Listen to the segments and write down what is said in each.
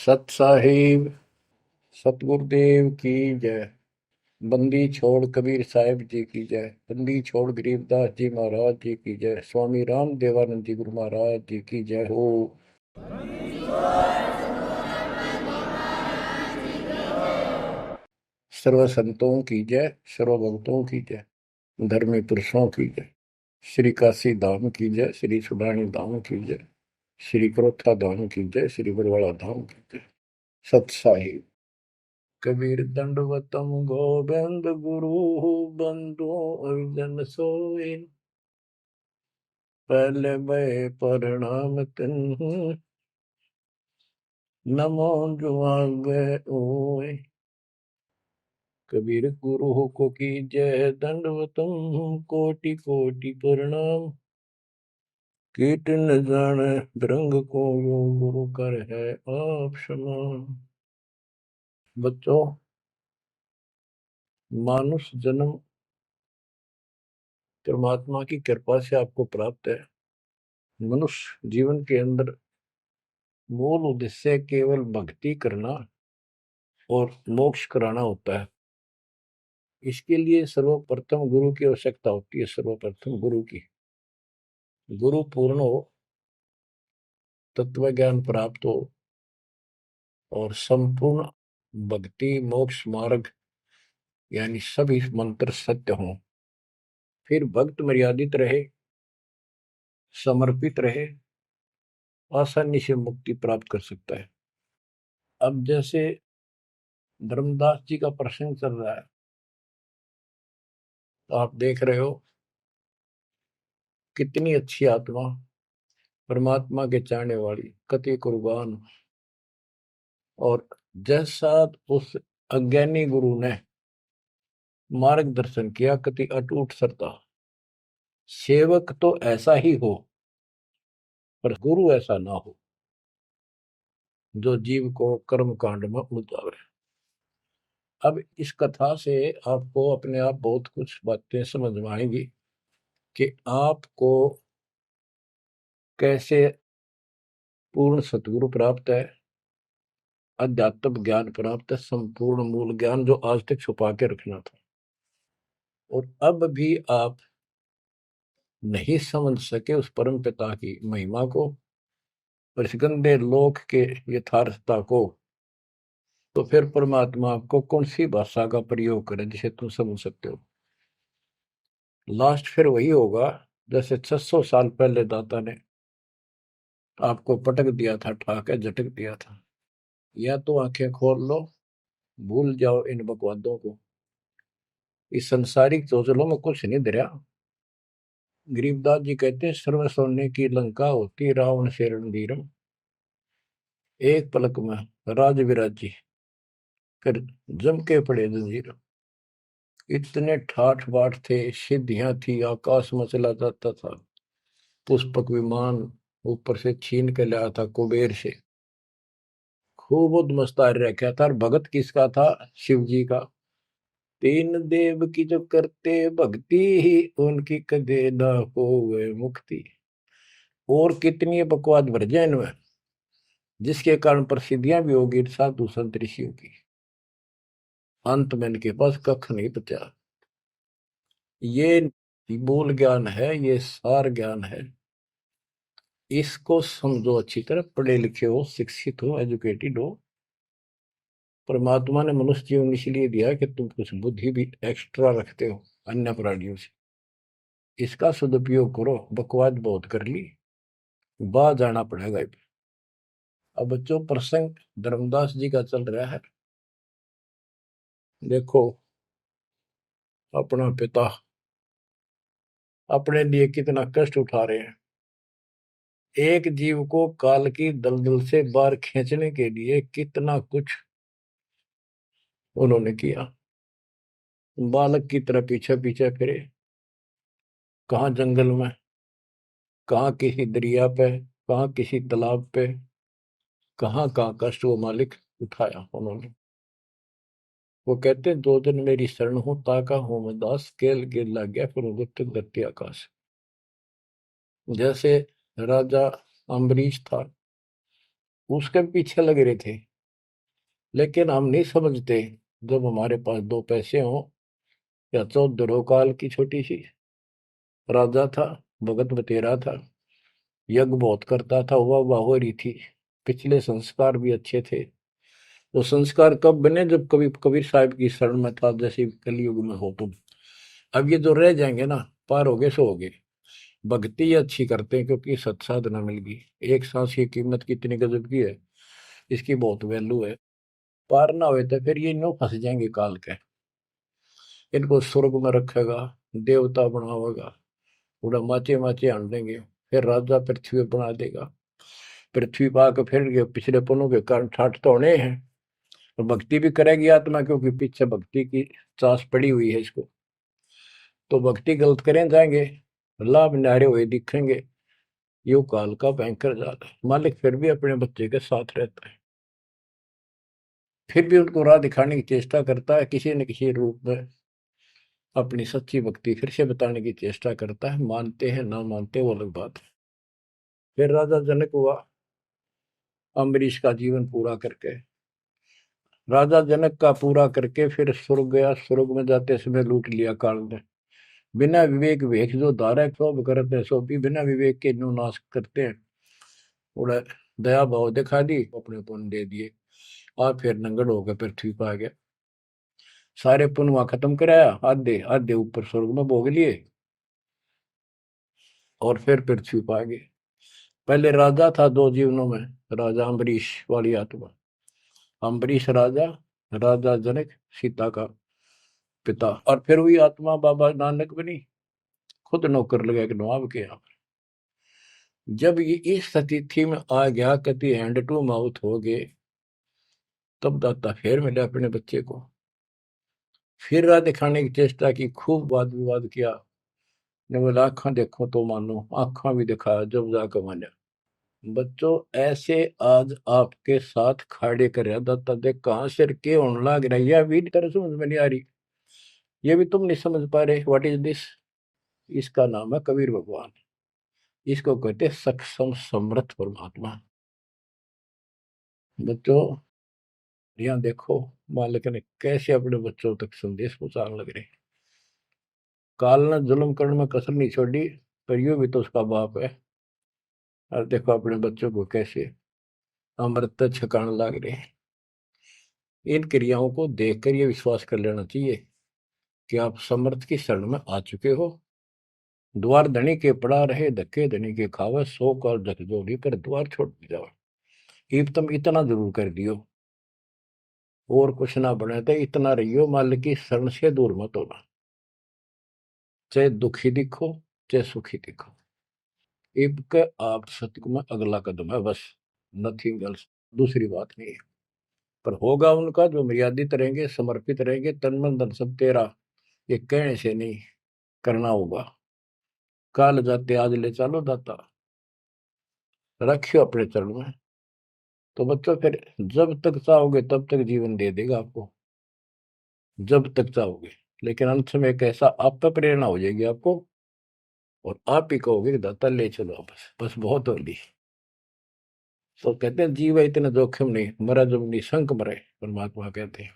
सत साहिब सतगुरुदेव की जय। बंदी छोड़ कबीर साहिब जी की जय। बंदी छोड़ गरीबदास जी महाराज जी की जय। स्वामी राम देवानंद जी गुरु महाराज जी की जय हो। सर्व संतों की जय, सर्व भक्तों की जय, धर्मी पुरुषों की जय। श्री काशी धाम की जय, श्री सुडानी धाम की जय, श्री क्रोथा धाम की जय, श्री बरवाड़ा धाम की जय। सत साहिब कबीर दंडवतम गोविंद गुरु बंदो अर्जन सोए। पहले भय प्रणाम तिन नमो जुआगे ओए। कबीर गुरु को की जय, दंडवतम कोटि कोटि प्रणाम। कीट न जाने भृंग को यो गुरु कर है आप समान। बच्चों, मानुष जन्म परमात्मा की कृपा से आपको प्राप्त है। मनुष्य जीवन के अंदर मूल उद्देश्य केवल भक्ति करना और मोक्ष कराना होता है। इसके लिए सर्वप्रथम गुरु की आवश्यकता होती है। सर्वप्रथम गुरु की, गुरु पूर्ण हो, तत्व ज्ञान प्राप्त हो और संपूर्ण भक्ति मोक्ष मार्ग यानी सभी मंत्र सत्य हों, फिर भक्त मर्यादित रहे, समर्पित रहे, आसानी से मुक्ति प्राप्त कर सकता है। अब जैसे धर्मदास जी का प्रसंग चल रहा है, तो आप देख रहे हो कितनी अच्छी आत्मा, परमात्मा के चाहने वाली, कति कुर्बान। और जैसा उस अज्ञानी गुरु ने मार्गदर्शन किया, कति अटूट श्रद्धा। सेवक तो ऐसा ही हो, पर गुरु ऐसा ना हो जो जीव को कर्म कांड में उलझावे। अब इस कथा से आपको अपने आप बहुत कुछ बातें समझ में आएंगी कि आपको कैसे पूर्ण सतगुरु प्राप्त है, अध्यात्म ज्ञान प्राप्त है, संपूर्ण मूल ज्ञान जो आज तक छुपा के रखना था। और अब भी आप नहीं समझ सके उस परम पिता की महिमा को और इस गंदे लोक के यथार्थता को, तो फिर परमात्मा आपको कौन सी भाषा का प्रयोग करे जिसे तुम समझ सकते हो। लास्ट फिर वही होगा जैसे 600 साल पहले दाता ने आपको पटक दिया था, ठाके झटक दिया था। या तो आंखें खोल लो, भूल जाओ इन बकवादों को। इस संसारिक चोचलों में कुछ नहीं धरा। गरीबदास जी कहते हैं, सर्व सोने की लंका होती रावण से रणधीरम। एक पलक में राज विराजी कर जम के पड़े जंजीर। इतने ठाठ बाट थे, सिद्धियां थी, आकाश में चला जाता था। पुष्पक विमान ऊपर से छीन के लाया था कुबेर से। खूब उद्मस्तार रखा था। और भगत किसका था? शिव जी का। तीन देव की जो करते भक्ति ही उनकी कदे न होवे मुक्ति। और कितनी बकवाद भर जाए इनमें, जिसके कारण प्रसिद्धियां भी होगी साधु संत ऋषियों की। अंत में इनके पास कख नहीं बचा। ये मूल ज्ञान है, ये सार ज्ञान है। इसको समझो अच्छी तरह, पढ़े लिखे हो, शिक्षित हो, एजुकेटेड हो। परमात्मा ने मनुष्य जीवन इसलिए दिया कि तुम कुछ बुद्धि भी एक्स्ट्रा रखते हो अन्य प्राणियों से। इसका सदुपयोग करो। बकवाद बहुत कर ली, बाहर जाना पड़ेगा। अब बच्चों, प्रसंग धर्मदास जी का चल रहा है। देखो, अपना पिता अपने लिए कितना कष्ट उठा रहे हैं। एक जीव को काल की दलदल से बाहर खींचने के लिए कितना कुछ उन्होंने किया। बालक की तरह पीछे पीछे फिरे, कहाँ जंगल में, कहाँ किसी दरिया पे, कहाँ किसी तालाब पे, कहाँ कहाँ कष्ट वो मालिक उठाया उन्होंने। वो कहते हैं, दो दिन मेरी शरण हो, ताका हूं मैं दास, केल गिर लग गया फिर गुप्त धरती आकाश। जैसे राजा अम्बरीश था, उसके पीछे लगे रहे थे। लेकिन हम नहीं समझते, जब हमारे पास दो पैसे हों या 14 काल की छोटी सी राजा था, भगत बतेरा था, यज्ञ बहुत करता था, वाह हो रही थी, पिछले संस्कार भी अच्छे थे। वो संस्कार कब बने? जब कभी कबीर साहब की शरण में था, जैसे कलयुग में हो तुम। अब ये जो रह जाएंगे ना, पार हो गए सो हो गए। भक्ति अच्छी करते हैं क्योंकि सत्साधना मिल गई। एक सांस की कीमत कितनी गजब की है, इसकी बहुत वैल्यू है। पार ना हुए तो फिर ये नो फंस जाएंगे काल के। इनको स्वर्ग में रखेगा, देवता बनावेगा, उड़ा माचे माचे आन देंगे, फिर राजा पृथ्वी पर बना देगा। पृथ्वी पर आकर फिर ये पिछले पुण्यों के कारण ठाठ तो होने हैं, और भक्ति भी करेगी आत्मा, क्योंकि पीछे भक्ति की चास पड़ी हुई है इसको। तो भक्ति गलत करें जाएंगे, लाभ नारे हुए दिखेंगे। यो काल का भयंकर जाल है। मालिक फिर भी अपने बच्चे के साथ रहता है, फिर भी उनको राह दिखाने की चेष्टा करता है, किसी न किसी रूप में अपनी सच्ची भक्ति फिर से बताने की चेष्टा करता है। मानते हैं ना मानते वो अलग बात है। फिर राजा जनक हुआ अम्बरीश का जीवन पूरा करके, राजा जनक का पूरा करके फिर स्वर्ग गया। स्वर्ग में जाते समय लूट लिया काल ने। बिना विवेक वेख जो धारा सब करते सो भी बिना विवेक के न्यू नाश करते हैं। उड़ा दया भाव दिखा दी, अपने पुण्य दे दिए, और फिर नंगड़ होकर पृथ्वी पर आ गया। सारे पुण्य वहां खत्म कराया, आधे आधे ऊपर स्वर्ग में भोग लिए, और फिर पृथ्वी पर आ गए। पहले राजा था दो जीवनों में, राजा अम्बरीश वाली आत्मा, अम्बरीश राजा, राजा जनक सीता का पिता। और फिर वही आत्मा बाबा नानक बनी, खुद नौकर लगा के नवाब के यहाँ। जब ये इस स्थिति में आ गया, कति हैंड टू माउथ हो गए, तब दाता फिर मिले अपने बच्चे को। फिर राह दिखाने की चेष्टा की, खूब वाद विवाद किया। ने बोला आंखा देखो तो मानो, आंखा भी दिखाया, जब जाकर माना। बच्चों ऐसे आज आपके साथ खड़े कर दाता देख कहां सिर के होने लग रहा है, यह भी तरह समझ में नहीं आ रही, ये भी तुम नहीं समझ पा रहे। What is this? इसका नाम है कबीर भगवान। इसको कहते हैं सक्षम समर्थ परमात्मा। बच्चों यहाँ देखो, मालिक ने कैसे अपने बच्चों तक संदेश पहुंचाने लग रहे। काल ने जुल्म करने में कसर नहीं छोड़ी, पर यूं भी तो उसका बाप है। और देखो अपने बच्चों को कैसे अमृत छकाने लग रहे। इन क्रियाओं को देखकर ये विश्वास कर लेना चाहिए कि आप समर्थ की शरण में आ चुके हो। द्वार धनी के पड़ा रहे, धक्के धनी के खावे, 100 काल झकझोरी पर द्वार छोड़ जाओ। ईब तुम इतना जरूर कर दियो, और कुछ ना बने तो इतना रहियो, मालिक की शरण से दूर मत होना। चाहे दुखी दिखो, चाहे सुखी दिखो, ईब के आप सत्य में अगला कदम है बस, नथिंग एल्स। दूसरी बात नहीं है। पर होगा उनका जो मर्यादित रहेंगे, समर्पित रहेंगे, तन मन धन सब तेरा, ये कहने से नहीं, करना होगा। काल जाते आज ले चलो दाता, रखियो अपने चरण में। तो बच्चों फिर जब तक चाहोगे तब तक जीवन दे देगा आपको, जब तक चाहोगे। लेकिन अंत में एक ऐसा आप पर प्रेरणा हो जाएगी आपको, और आप ही कहोगे कि दाता ले चलो, बस बस बहुत होली। तो कहते हैं जीव है इतना जोखिम नहीं, मरा जब निशंक मरे, परमात्मा कहते हैं।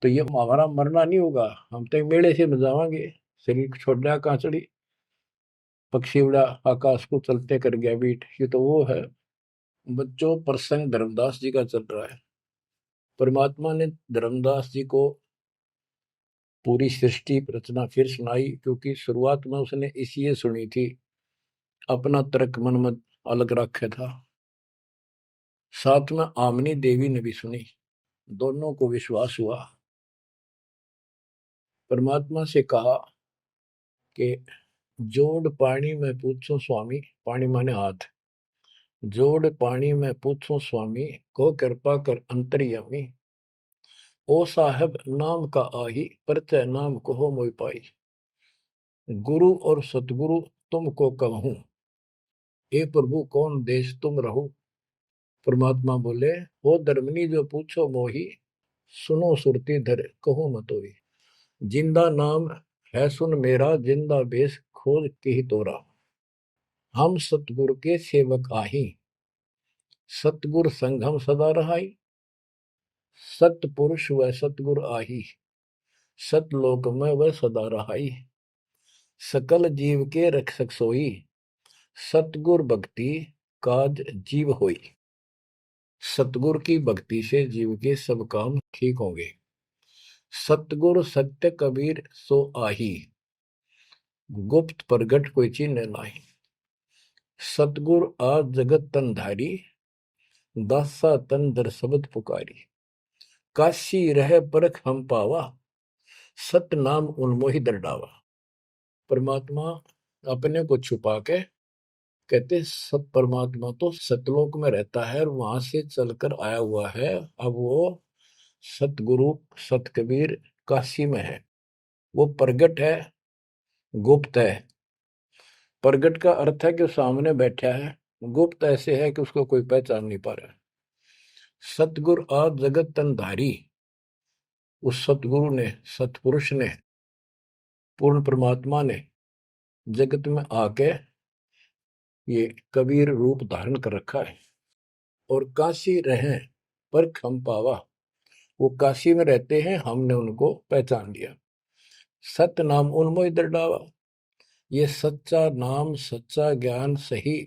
तो ये हमारा मरना नहीं होगा, हम तो मेले से बजावांगे। शरीर छोड़ दिया कांचड़ी, पक्षी उड़ा आकाश को चलते कर गया बीट, ये तो वो है। बच्चों प्रसंग धर्मदास जी का चल रहा है। परमात्मा ने धर्मदास जी को पूरी सृष्टि रचना फिर सुनाई, क्योंकि शुरुआत में उसने इसलिए सुनी थी, अपना तर्क मन में अलग रखा था। साथ में आमनी देवी ने भी सुनी, दोनों को विश्वास हुआ। परमात्मा से कहा कि जोड़ पानी में पूछो स्वामी, पानी माने हाथ, जोड़ पानी में पूछो स्वामी, को कृपा कर अंतर्यामी। ओ साहब नाम का आही, परचय नाम कहो मोय पाई। गुरु और सतगुरु तुमको कहूं, हे प्रभु कौन देश तुम रहो। परमात्मा बोले, हो धर्मनी जो पूछो मोही, सुनो सुरती धर कहो मतोई। जिंदा नाम है सुन मेरा, जिंदा बेस खोज के ही तोरा। हम सतगुरु के सेवक आही, सतगुर संग हम सदा रहाई। सतपुरुष व सतगुर आही, सतलोक में वह सदा रहाई। सकल जीव के रक्षक सोई, सतगुर भक्ति काज जीव होई। सतगुर की भक्ति से जीव के सब काम ठीक होंगे। सतगुर सत्य कबीर सो आही, गुप्त प्रगट कोई चिन्ह नाही। सतगुर आज जगत तन धारी, दासा तन दर शब्द पुकारी। काशी रह परख हम पावा, सत नाम उन्मोहि दरडावा। परमात्मा अपने को छुपा के कहते सब परमात्मा तो सतलोक में रहता है और वहां से चलकर आया हुआ है। अब वो सतगुरु सतकबीर काशी में है। वो प्रगट है, गुप्त है। प्रगट का अर्थ है कि सामने बैठा है, गुप्त ऐसे है कि उसको कोई पहचान नहीं पा रहा। सतगुरु आज जगत तन धारी, उस सतगुरु ने, सतपुरुष ने, पूर्ण परमात्मा ने जगत में आके ये कबीर रूप धारण कर रखा है। और काशी रहे पर खम पावा, वो काशी में रहते हैं, हमने उनको पहचान लिया। सत नाम उन्मोहि दरडावा, ये सच्चा नाम, सच्चा ज्ञान, सही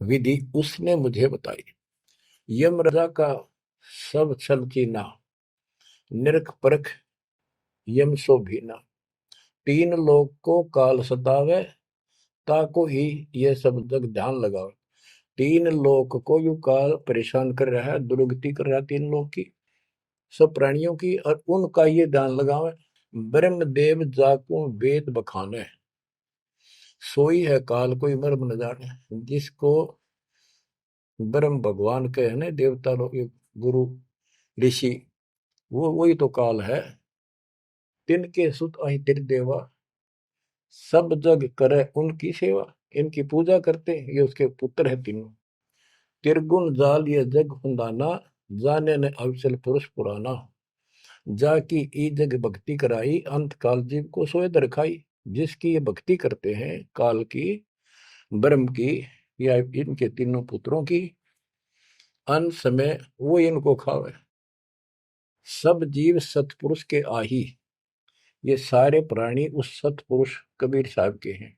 विधि उसने मुझे बताई। यम राजा का सब छल चीना, निरख परख यम सो भीना। तीन लोग को काल सतावे, ताको ही ये सब जग ध्यान लगाओ। तीन लोग को यू काल परेशान कर रहा है, दुर्गति कर रहा है तीन लोग की, सब प्राणियों की, और उनका ये ध्यान लगावे। ब्रह्म देव जाको वेद बखाने, सोई है काल कोई मर्म न जाने। जिसको ब्रह्म भगवान के है ना, देवता लोग, गुरु ऋषि, वो वही तो काल है। तिनके सुत अहि तिर देवा, सब जग करे उनकी सेवा। इनकी पूजा करते, ये उसके पुत्र है तीनों। तिरगुण जाल ये जग फंदाना, जाने ने अवसल पुरुष पुराना। जाकी ई जग भक्ति कराई, अंत काल जीव को सोए दरखाई। जिसकी ये भक्ति करते हैं, काल की, ब्रह्म की, या इनके तीनों पुत्रों की, अंत समय वो इनको खावे। सब जीव सतपुरुष के आही, ये सारे प्राणी उस सतपुरुष कबीर साहब के हैं।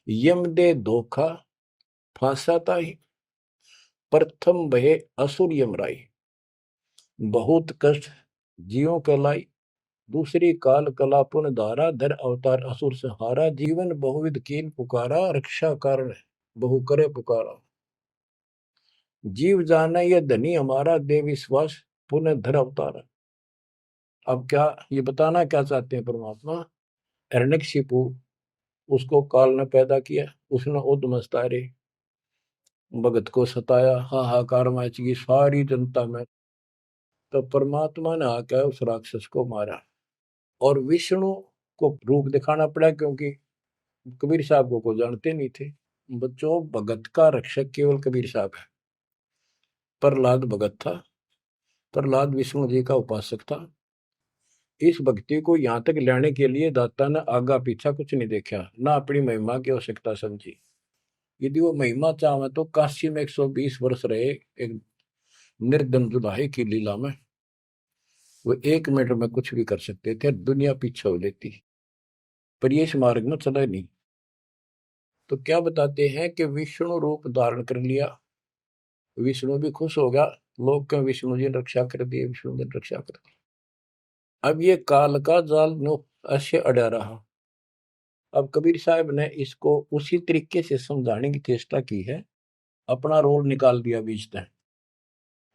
यम दे धोखा फांसाता ही, प्रथम बहे असुर यमराई। बहुत कष्ट जीवों के लाई, दूसरी काल कला पुन धारा। धर अवतार असुर संहारा, जीवन बहुविध कीन पुकारा। रक्षा कारण बहु करे पुकारा। जीव जाना ये धनी हमारा, दे विश्वास पुनः धर अवतारा। अब क्या ये बताना क्या चाहते हैं परमात्मा? हिरण्यकशिपु, उसको काल ने पैदा किया, उसने उद्मस्तारे भगत को सताया, हाहाकार मची सारी जनता में। तो परमात्मा ने आकर उस राक्षस को मारा और विष्णु को रूप दिखाना पड़ा, क्योंकि कबीर साहब को जानते नहीं थे। बच्चों, भगत का रक्षक केवल कबीर साहब है। प्रहलाद भगत था, प्रहलाद विष्णु जी का उपासक था। इस भक्ति को यहाँ तक लाने के लिए दाता ने आगा पीछा कुछ नहीं देखा, ना अपनी महिमा की आवश्यकता समझी। यदि वो महिमा चाहे तो काशी में 120 वर्ष रहे एक निर्धन जुलाहे की लीला में, वो 1 मिनट में कुछ भी कर सकते थे, दुनिया पीछे हो लेती, पर ये इस मार्ग में चला नहीं। तो क्या बताते हैं कि विष्णु रूप धारण कर लिया, विष्णु भी खुश हो गया, लोग कहें विष्णु जी ने रक्षा कर दी, विष्णु जी ने रक्षा कर दी। अब ये काल का जाल नो ऐसे अड़ा रहा। अब कबीर साहब ने इसको उसी तरीके से समझाने की चेष्टा की है, अपना रोल निकाल दिया बीच में।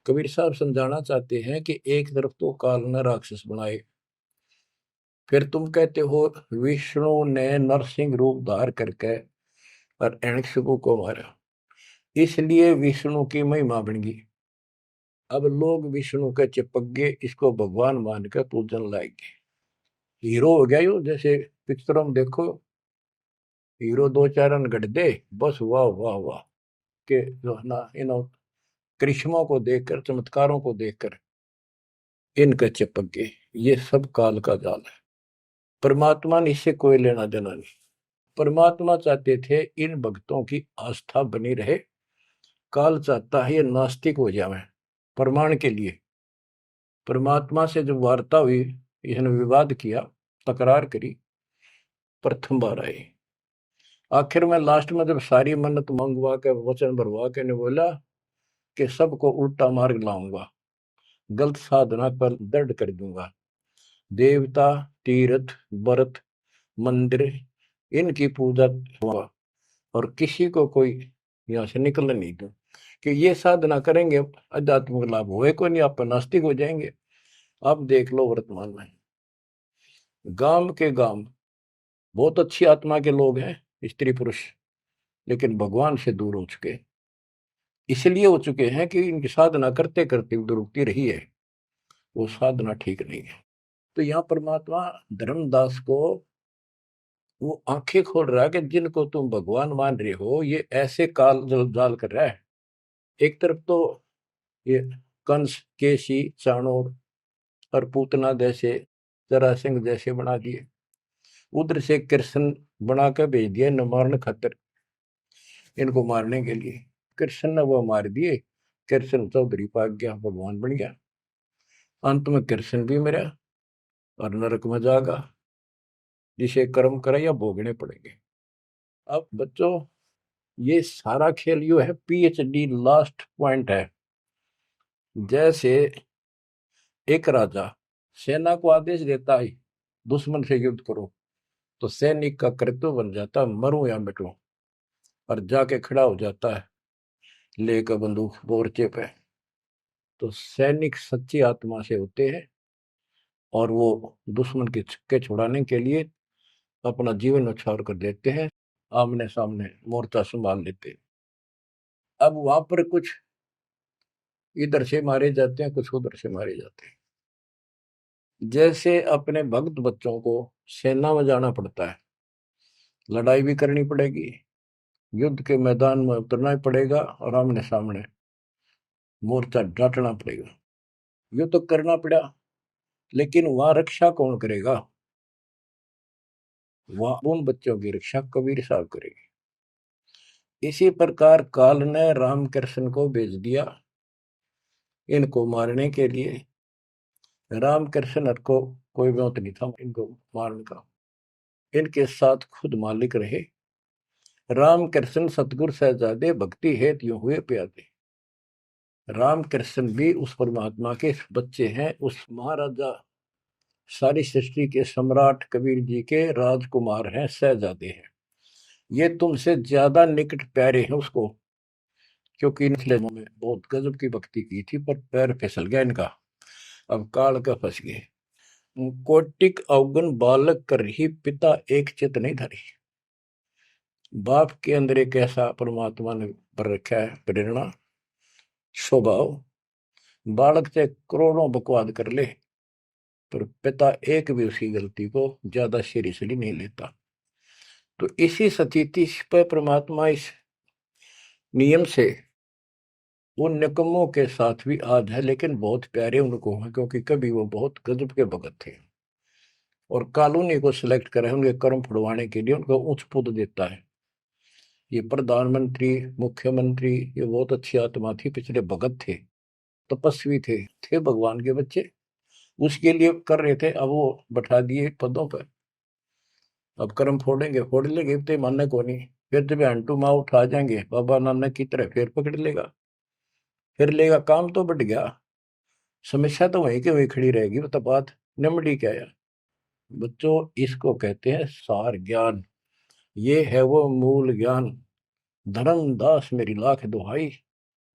कबीर साहब समझाना चाहते हैं कि एक तरफ तो काल ने राक्षस बनाए, फिर तुम कहते हो विष्णु ने नरसिंह रूप धार करके और हिरण्यकशिपु को मारा, इसलिए विष्णु की महिमा बन गई। अब लोग विष्णु के चिपक गए, इसको भगवान मानकर पूजन लाएंगे। हीरो हो गया यो, जैसे पिक्चरों में देखो हीरो 2-4 रन गढ़ दे, बस वाह वाह वाह के जो है ना, इन करिश्मों को देखकर, चमत्कारों को देखकर इनके चिपक गए। ये सब काल का जाल है, परमात्मा ने इससे कोई लेना देना नहीं। परमात्मा चाहते थे इन भक्तों की आस्था बनी रहे, काल चाहता है ये नास्तिक हो जाए प्रमाण के लिए। परमात्मा से जब वार्ता हुई, इसने विवाद किया, तकरार करी, प्रथम बार आई। आखिर में लास्ट में जब सारी मन्नत मंगवा के वचन भरवा के ने बोला कि सबको उल्टा मार्ग लाऊंगा, गलत साधना पर दृढ़ कर दूंगा, देवता, तीर्थ, व्रत, मंदिर, इनकी पूजा हुआ, और किसी को कोई यहाँ से निकलने नहीं दूं, कि ये साधना करेंगे आध्यात्मिक लाभ होए को नहीं, आप नास्तिक हो जाएंगे। अब देख लो वर्तमान में गांव के गांव बहुत अच्छी आत्मा के लोग हैं, स्त्री पुरुष, लेकिन भगवान से दूर हो चुके, इसलिए हो चुके हैं कि इनकी साधना करते करते दुरुक्ति रही है, वो साधना ठीक नहीं है। तो यहाँ परमात्मा धर्मदास को वो आंखें खोल रहा है कि जिनको तुम भगवान मान रहे हो ये ऐसे काल जाल कर रहा है। एक तरफ तो ये कंस, केसी, चाणोर और पूतना जैसे, जरासिंह जैसे बना दिए, उधर से कृष्ण बना कर भेज दिया न मारने खातर, इनको मारने के लिए। कृष्ण ने वो मार दिए, कृष्ण चौधरी पाक गया, भगवान बन गया। अंत में कृष्ण भी मरा और नरक में जागा, जिसे कर्म करे या भोगने पड़ेंगे। अब बच्चों ये सारा खेल यो है, PhD लास्ट पॉइंट है। जैसे एक राजा सेना को आदेश देता है दुश्मन से युद्ध करो, तो सैनिक का कर्तव्य बन जाता मरूं या मिटूं, और जाके खड़ा हो जाता है लेकर बंदूक मोर्चे पे। तो सैनिक सच्ची आत्मा से होते हैं और वो दुश्मन के छक्के छुड़ाने के लिए अपना जीवन न्यौछावर कर देते हैं, आमने सामने मोर्चा संभाल लेते हैं। अब वहां पर कुछ इधर से मारे जाते हैं, कुछ उधर से मारे जाते हैं। जैसे अपने भक्त बच्चों को सेना में जाना पड़ता है, लड़ाई भी करनी पड़ेगी, युद्ध के मैदान में उतरना ही पड़ेगा और आमने सामने मोर्चा डांटना पड़ेगा। ये तो करना पड़ा, लेकिन वहां रक्षा कौन करेगा? वहां उन बच्चों की रक्षा कबीर साहब करेगी। इसी प्रकार काल ने रामकृष्ण को भेज दिया इनको मारने के लिए। रामकृष्ण को कोई मौत नहीं था इनको मारने का, इनके साथ खुद मालिक रहे। रामकृष्ण सतगुरु सहजादे भक्ति हेतु यूं हुए प्यादे। रामकृष्ण भी उस परमात्मा के बच्चे हैं, उस महाराजा सारी सृष्टि के सम्राट कबीर जी के राजकुमार हैं, सहजादे हैं। ये तुमसे ज्यादा निकट प्यारे हैं उसको, क्योंकि निचले में बहुत गजब की भक्ति की थी, पर पैर फिसल गया इनका, अब काल का फंस गए। कोटिक अवगुण बालक कर ही पिता एक चित नहीं धरी। बाप के अंदर एक ऐसा परमात्मा ने पर रखा है प्रेरणा, स्वभाव, बालक से करोड़ों बकवाद कर ले पर पिता एक भी उसकी गलती को ज्यादा सीरियसली नहीं लेता। तो इसी स्थिति पर परमात्मा इस नियम से उन निकमों के साथ भी आज है, लेकिन बहुत प्यारे उनको हैं, क्योंकि कभी वो बहुत गजब के भगत थे और कॉलोनी को सिलेक्ट करे उनके कर्म फुड़वाने के लिए, उनको उच्च पद देता है। ये प्रधानमंत्री, मुख्यमंत्री, ये बहुत अच्छी आत्मा थी, पिछले भगत थे, तपस्वी थे भगवान के बच्चे, उसके लिए कर रहे थे। अब वो बैठा दिए पदों पर, अब कर्म फोड़ेंगे, फोड़ लेंगे, तो मानने को नहीं। फिर जब हंटू माँ उठा जाएंगे बाबा नानक की तरह, फिर पकड़ लेगा, फिर लेगा। काम तो बढ़ गया, समस्या तो वहीं की वहीं खड़ी रहेगी। वो तो बात निमड़ी क्या है बच्चों, इसको कहते हैं सार ज्ञान। ये है वो मूल ज्ञान। धर्मदास मेरी लाख दुहाई,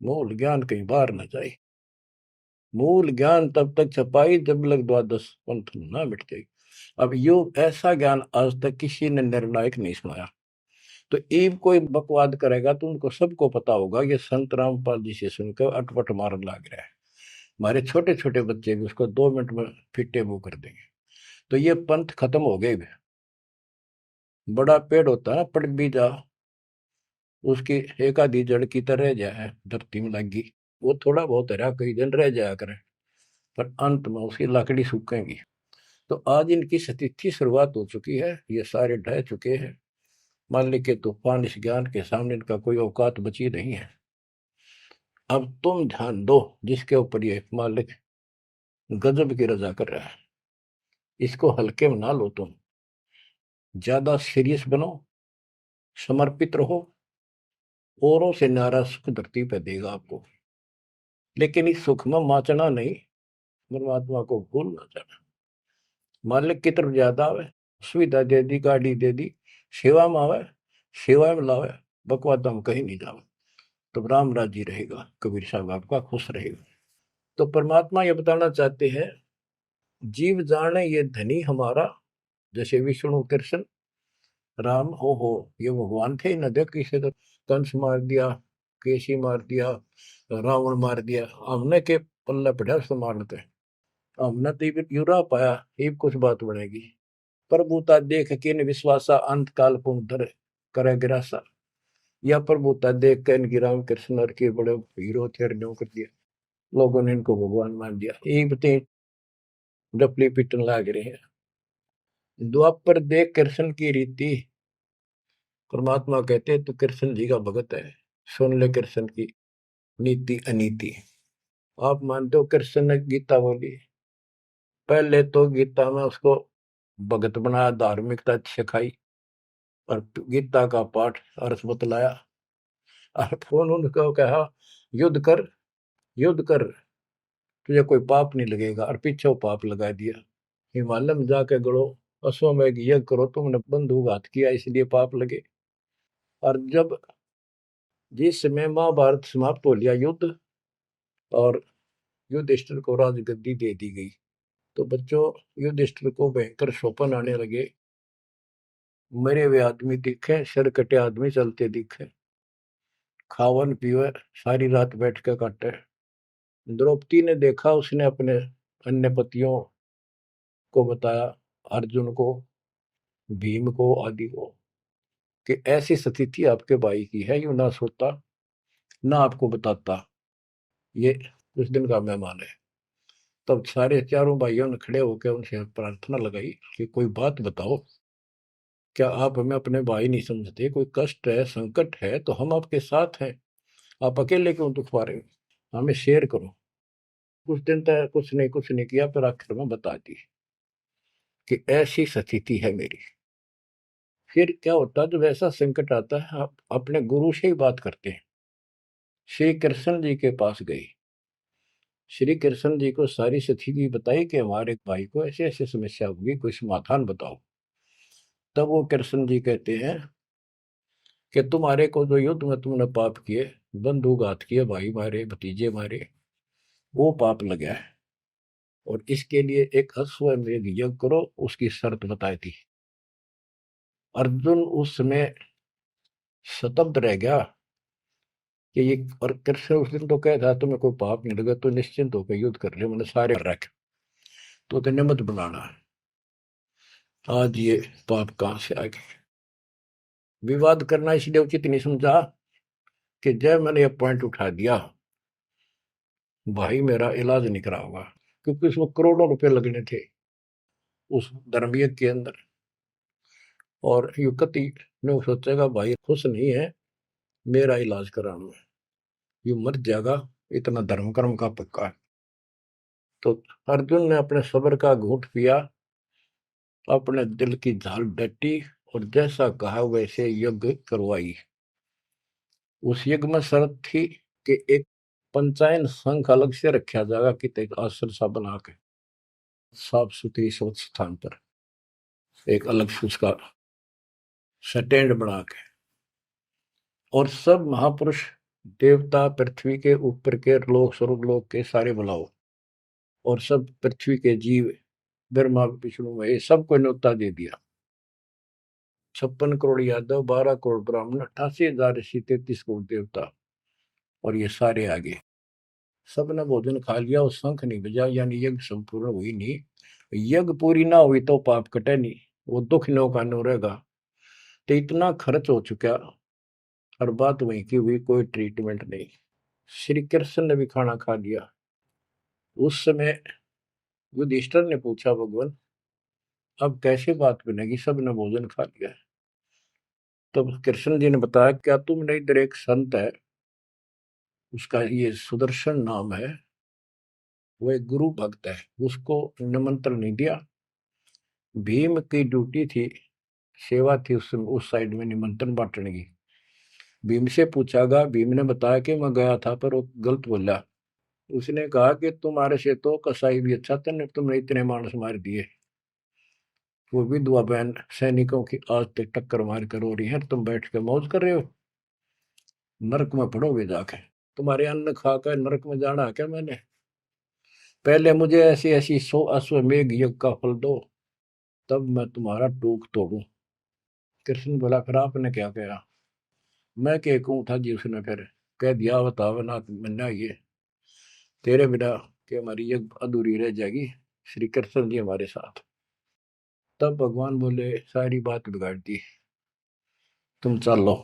मूल ज्ञान कहीं बाहर न जाए। मूल ज्ञान तब तक छपाई जब लग द्वादश पंथ ना मिट जाए। अब यो ऐसा ज्ञान आज तक किसी ने निर्णायक नहीं सुनाया। तो ईब कोई बकवाद करेगा तो उनको सबको पता होगा ये संत रामपाल जी से सुनकर अटपट मारन लग रहा है। हमारे छोटे छोटे बच्चे भी उसको 2 मिनट में फिटे मुंह कर देंगे। तो ये पंथ खत्म हो गए। बड़ा पेड़ होता है ना, पड़ भी जा, उसकी एक आधी जड़ की तरह रह जाए धरती में लगी, वो थोड़ा बहुत हरा कई दिन रह जाया करे, पर अंत में उसकी लकड़ी सूखेगी। तो आज इनकी स्थिति शुरुआत हो चुकी है, ये सारे ढह चुके हैं। मालिक के तूफान इस ज्ञान के सामने इनका कोई औकात बची नहीं है। अब तुम ध्यान दो जिसके ऊपर ये मालिक गजब की रजा कर रहा है। इसको हल्के में ना लो, तुम ज्यादा सीरियस बनो, समर्पित रहो, औरों से न्यारा सुख धरती पे देगा आपको। लेकिन इस सुख में माचना नहीं, परमात्मा को भूल ना जाना। मालिक की तरफ ज्यादा आवे, सुविधा दे दी, गाड़ी दे दी, सेवा में आवे, सेवा में लावे, बकवाद हम कहीं नहीं जावे, तो राम राजी रहेगा, कबीर साहब आपका खुश रहेगा। तो परमात्मा ये बताना चाहते हैं, जीव जाने ये धनी हमारा, जैसे विष्णु कृष्ण राम हो ये भगवान थे न, देख किसे तो कंस मार दिया, केसी मार दिया, रावण मार दिया, हमने के पल्ले पड़ा उसको मारते, हमने तो ये युरा पाया, ये कुछ बात बनेगी। प्रभुता देख के न विश्वासा, अंत काल पुनः करे गिरासा। या प्रभुता देख के इनकी राम कृष्ण और के बड़े हीरो थे, कर दिया, लोगों ने इनको भगवान मान दिया। यही बते डपली पिटन लाग रहे हैं। द्वापर देख कृष्ण की रीति, परमात्मा कहते तू कृष्ण जी का भगत है, सुन ले कृष्ण की नीति अनीति। आप मानते हो कृष्ण ने गीता बोली, पहले तो गीता में उसको भगत बनाया, धार्मिकता सिखाई, और गीता का पाठ अर्थ बतलाया, और फोन उनको कहा युद्ध कर, युद्ध कर, तुझे कोई पाप नहीं लगेगा, और पीछे वो पाप लगा दिया। हिमालय में जाके गड़ो, अश्वमेघ यज्ञ करो, तुमने बंधुघात किया इसलिए पाप लगे। और जब जिस समय महाभारत समाप्त हो लिया युद्ध, और युधिष्ठिर को राजगद्दी दे दी गई, तो बच्चों युधिष्ठिर को भयंकर शोपन आने लगे, मरे हुए आदमी दिखे, सिर कटे आदमी चलते दिखे, खावन पीवे सारी रात बैठ के काटे। द्रौपदी ने देखा, उसने अपने अन्य पतियों को बताया, अर्जुन को, भीम को, आदि को, कि ऐसी स्थिति आपके भाई की है, यू ना सोता ना आपको बताता, ये उस दिन का मेहमान है। तब सारे चारों भाइयों ने खड़े होकर उनसे प्रार्थना लगाई कि कोई बात बताओ, क्या आप हमें अपने भाई नहीं समझते? कोई कष्ट है, संकट है तो हम आपके साथ हैं, आप अकेले क्यों दुख पा रहे हो? हमें शेयर करो। कुछ दिन तक कुछ नहीं किया, फिर आखिर में बता दी कि ऐसी स्थिति है मेरी। फिर क्या होता है, जब ऐसा संकट आता है, आप अपने गुरु से ही बात करते हैं। श्री कृष्ण जी के पास गई, श्री कृष्ण जी को सारी स्थिति बताई कि हमारे भाई को ऐसे ऐसे समस्या होगी, कोई समाधान बताओ। तब वो कृष्ण जी कहते हैं कि तुम्हारे को जो युद्ध में तुमने पाप किए, बंधुघात किए, भाई मारे, भतीजे मारे, वो पाप लगा है, और इसके लिए एक अश्वमेध यज्ञ करो, उसकी शर्त बताई थी। अर्जुन उस समय स्तब्ध रह गया कि ये, और कृष्ण उस दिन तो कह था तुम्हें कोई पाप नहीं लगा तो निश्चिंत होकर युद्ध कर ले, मैंने सारे रख, तो तेने मत बनाना। आज ये पाप कहां से आ गए? विवाद करना इसलिए उचित नहीं समझा कि जब मैंने ये पॉइंट उठा दिया, भाई मेरा इलाज नहीं करा होगा, क्योंकि उसमें करोड़ों रुपए लगने थे उस धर्मयज्ञ के अंदर। और युवती ने सोचेगा भाई खुश नहीं है मेरा इलाज कराने में, ये मर जाएगा, इतना धर्म कर्म का पक्का है। तो अर्जुन ने अपने सब्र का घूंट पिया, अपने दिल की झाल डटी, और जैसा कहा वैसे यज्ञ करवाई। उस यज्ञ में शर्त थी कि एक पंचायन संघ अलग से रखा जाएगा, कि एक आश्रम सा बना के साफ सुथरी स्वच्छ स्थान पर एक अलग से उसका स्टैंड बना के, और सब महापुरुष देवता पृथ्वी के ऊपर के लोक स्वर्ग लोक के सारे बुलाओ, और सब पृथ्वी के जीव, ब्रह्मा विष्णु महेश, सबको न्योता दे दिया। 56 करोड़ यादव, 12 करोड़ ब्राह्मण, 88,000 ऋषि, 33 करोड़ देवता, और ये सारे आगे। सबने भोजन खा लिया, और शंख नहीं बजा, यानी यज्ञ संपूर्ण हुई नहीं। यज्ञ पूरी ना हुई तो पाप कटे नहीं, वो दुख नो का नो रहेगा। तो इतना खर्च हो चुका, और बात वहीं की हुई, कोई ट्रीटमेंट नहीं। श्री कृष्ण ने भी खाना खा लिया। उस समय युधिष्ठिर ने पूछा, भगवान अब कैसे बात बनेगी, सबने भोजन खा लिया है। तब कृष्ण जी ने बताया, क्या तुमने इधर एक संत है, उसका ये सुदर्शन नाम है, वो एक गुरु भक्त है, उसको निमंत्रण नहीं दिया। भीम की ड्यूटी थी, सेवा थी उस साइड में निमंत्रण बांटने की। भीम से पूछागा, भीम ने बताया कि मैं गया था पर वो गलत बोला। उसने कहा कि तुम्हारे से तो कसाई भी अच्छा था, तुमने इतने मानस मार दिए। वो विधवा बहन सैनिकों की आज तक टक्कर मार कर हो रही है, तुम बैठ के मौज कर रहे हो, नरक में पड़ोगे जाके। तुम्हारे अन्न खाकर नरक में जाना है क्या मैंने? पहले मुझे ऐसी ऐसी 100 अश्वमेघ यज्ञ का फल दो, तब मैं तुम्हारा टूक तोड़ू। कृष्ण बोला, फिर आपने क्या कहा? मैं क्या कहूँ था जी? उसने फिर कह दिया, बताओ ना मन्ना, ये तेरे बिना कि हमारी यज्ञ अधूरी रह जाएगी, श्री कृष्ण जी हमारे साथ। तब भगवान बोले, सारी बात बिगाड़ दी, तुम चलो।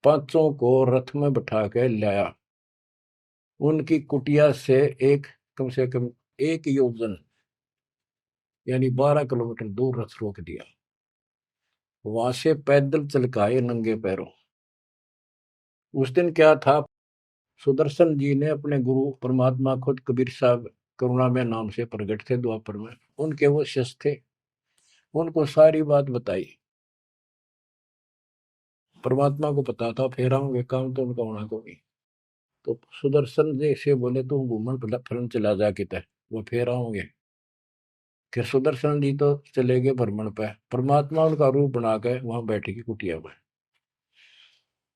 पांचों को रथ में बैठा के लाया। उनकी कुटिया से एक, कम से कम 1 योजन यानी 12 किलोमीटर दूर रथ रोक दिया। वहां से पैदल चल के आए नंगे पैरों। उस दिन क्या था, सुदर्शन जी ने अपने गुरु परमात्मा खुद कबीर साहब करुणा में नाम से प्रकट थे द्वापर में, उनके वो शिष्य थे, उनको सारी बात बताई। परमात्मा को पता था फेर आऊंगे, काम तो उनका होना को नहीं। तो सुदर्शन जी से बोले, तुम घूमन फिरन चला जा किते, वो फेर आऊंगे। कि सुदर्शन जी तो चले गए भ्रमण पे, परमात्मा उनका रूप बना के वहां बैठेगी कुटिया में।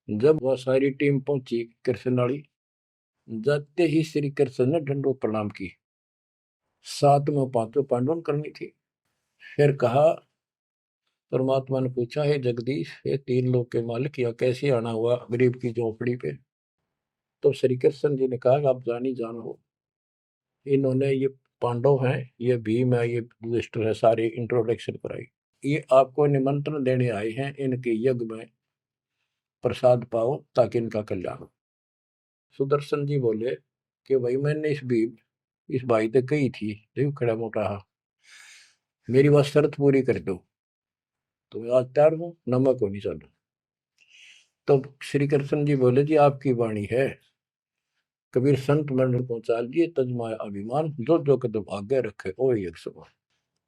जब वह सारी टीम पहुंची कृष्ण वाली, जाते ही श्री कृष्ण ने दंडवत प्रणाम की। साथ में पांचों पांडवों करनी थी। फिर कहा, परमात्मा ने पूछा, हे जगदीश, हे तीन लोक के मालिक, यह कैसे आना हुआ गरीब की झोपड़ी पे? तो श्री कृष्ण जी ने कहा, आप जानी जान हो, इन्होंने ये पांडव हैं, ये भीम है, ये युधिष्ठिर है, सारी इंट्रोडक्शन कराई। ये आपको निमंत्रण देने आए हैं, इनके यज्ञ में प्रसाद पाओ ताकि इनका कल्याण हो। सुदर्शन जी बोले कि भाई मैंने इस भाई तक कही थी, देखो खड़ा मोटा हा, मेरी बात शर्त पूरी कर दो तो मैं आज तैयार हूँ, नमक हो नहीं चलो। तो श्री कृष्ण जी बोले, जी आपकी वाणी है, कबीर संत मंडल पहुंचा दिए, तजमाया अभिमान, जो जो कदम आगे रखे ओ एक समान।